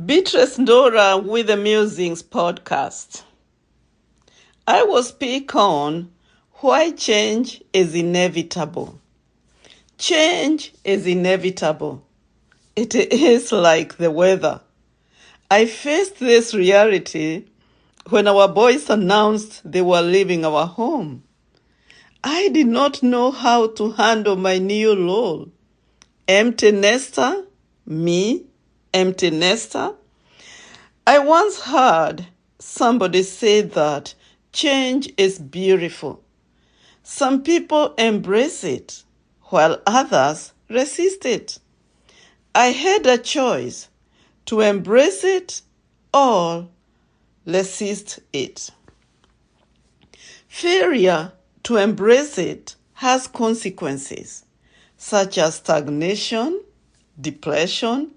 BeatriceNdura with the Musings podcast. I will speak on why change is inevitable. Change is inevitable. It is like the weather. I faced this reality when our boys announced they were leaving our home. I did not know how to handle my new role. Empty nester? Me? Empty nester? I once heard somebody say that change is beautiful. Some people embrace it, while others resist it. I had a choice to embrace it or resist it. Failure to embrace it has consequences, such as stagnation, depression,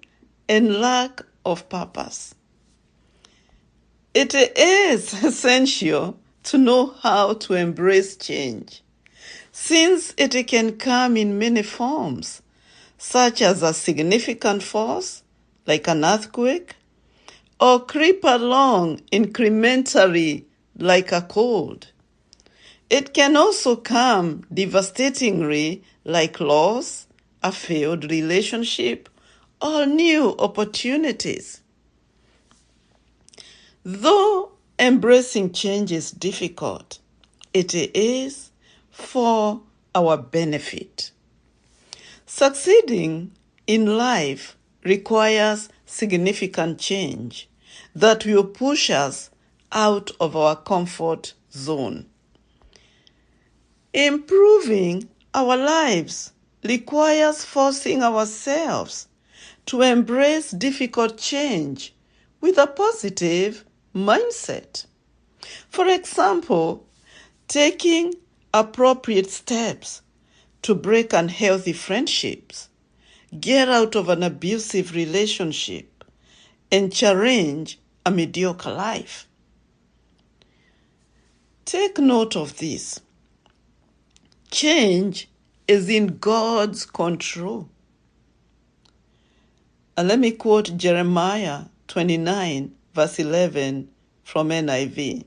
and lack of purpose. It is essential to know how to embrace change, since it can come in many forms, such as a significant force, like an earthquake, or creep along incrementally, like a cold. It can also come devastatingly, like loss, a failed relationship, or new opportunities. Though embracing change is difficult, it is for our benefit. Succeeding in life requires significant change that will push us out of our comfort zone. Improving our lives requires forcing ourselves to embrace difficult change with a positive mindset. For example, taking appropriate steps to break unhealthy friendships, get out of an abusive relationship, and challenge a mediocre life. Take note of this. Change is in God's control. And let me quote Jeremiah 29, verse 11 from NIV.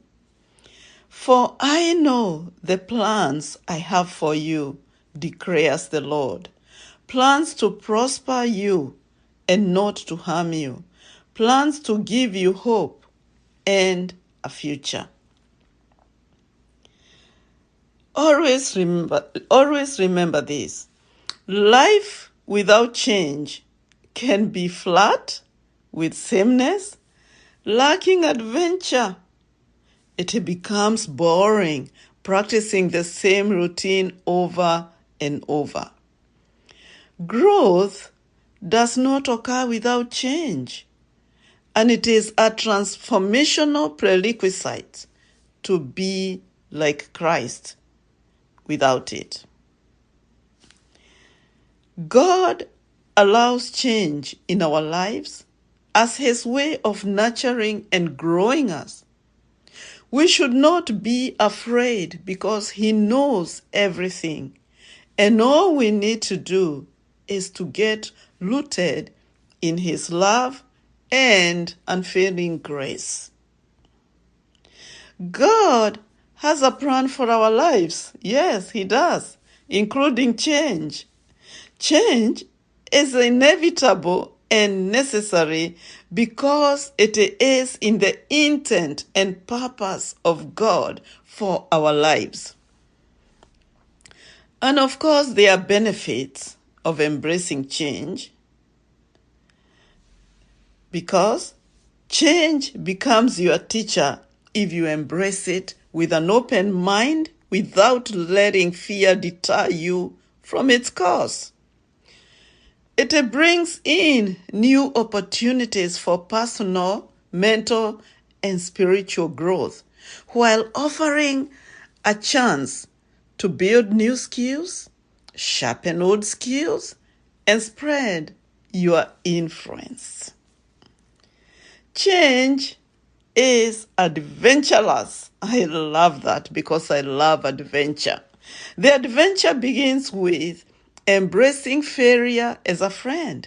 For I know the plans I have for you, declares the Lord. Plans to prosper you and not to harm you. Plans to give you hope and a future. Always remember this. Life without change can be flat, with sameness, lacking adventure. It becomes boring, practicing the same routine over and over. Growth does not occur without change, and it is a transformational prerequisite to be like Christ without it. God allows change in our lives as His way of nurturing and growing us. We should not be afraid because He knows everything, and all we need to do is to get rooted in His love and unfailing grace. God has a plan for our lives. Yes, He does, including change. Change is inevitable and necessary because it is in the intent and purpose of God for our lives. And of course, there are benefits of embracing change, because change becomes your teacher if you embrace it with an open mind without letting fear deter you from its course. It brings in new opportunities for personal, mental, and spiritual growth, while offering a chance to build new skills, sharpen old skills, and spread your influence. Change is adventurous. I love that because I love adventure. The adventure begins with embracing failure as a friend.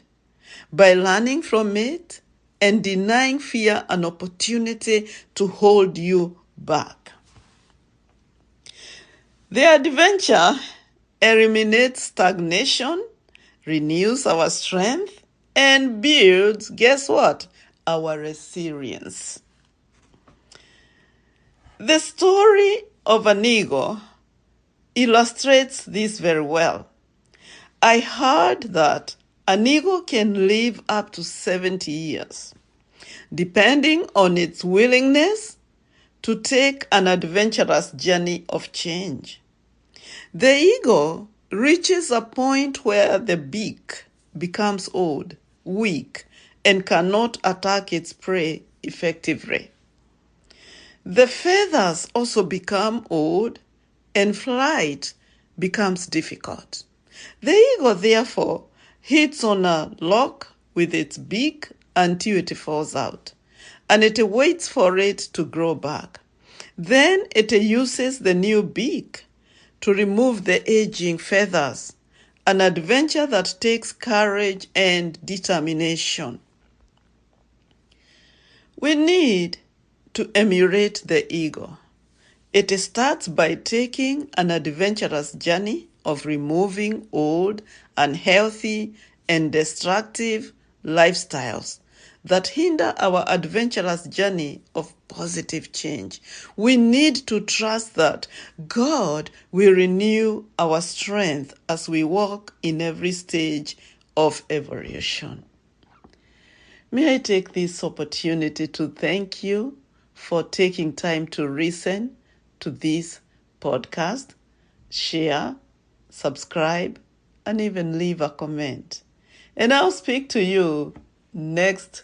By learning from it and denying fear an opportunity to hold you back. The adventure eliminates stagnation, renews our strength, and builds, guess what? Our resilience. The story of an eagle illustrates this very well. I heard that an eagle can live up to 70 years, depending on its willingness to take an adventurous journey of change. The eagle reaches a point where the beak becomes old, weak, and cannot attack its prey effectively. The feathers also become old, and flight becomes difficult. The eagle, therefore, hits on a lock with its beak until it falls out, and it waits for it to grow back. Then it uses the new beak to remove the aging feathers, an adventure that takes courage and determination. We need to emulate the eagle. It starts by taking an adventurous journey of removing old, unhealthy, and destructive lifestyles that hinder our adventurous journey of positive change. We need to trust that God will renew our strength as we walk in every stage of evolution. May I take this opportunity to thank you for taking time to listen to this podcast, share, subscribe, and even leave a comment. And I'll speak to you next time.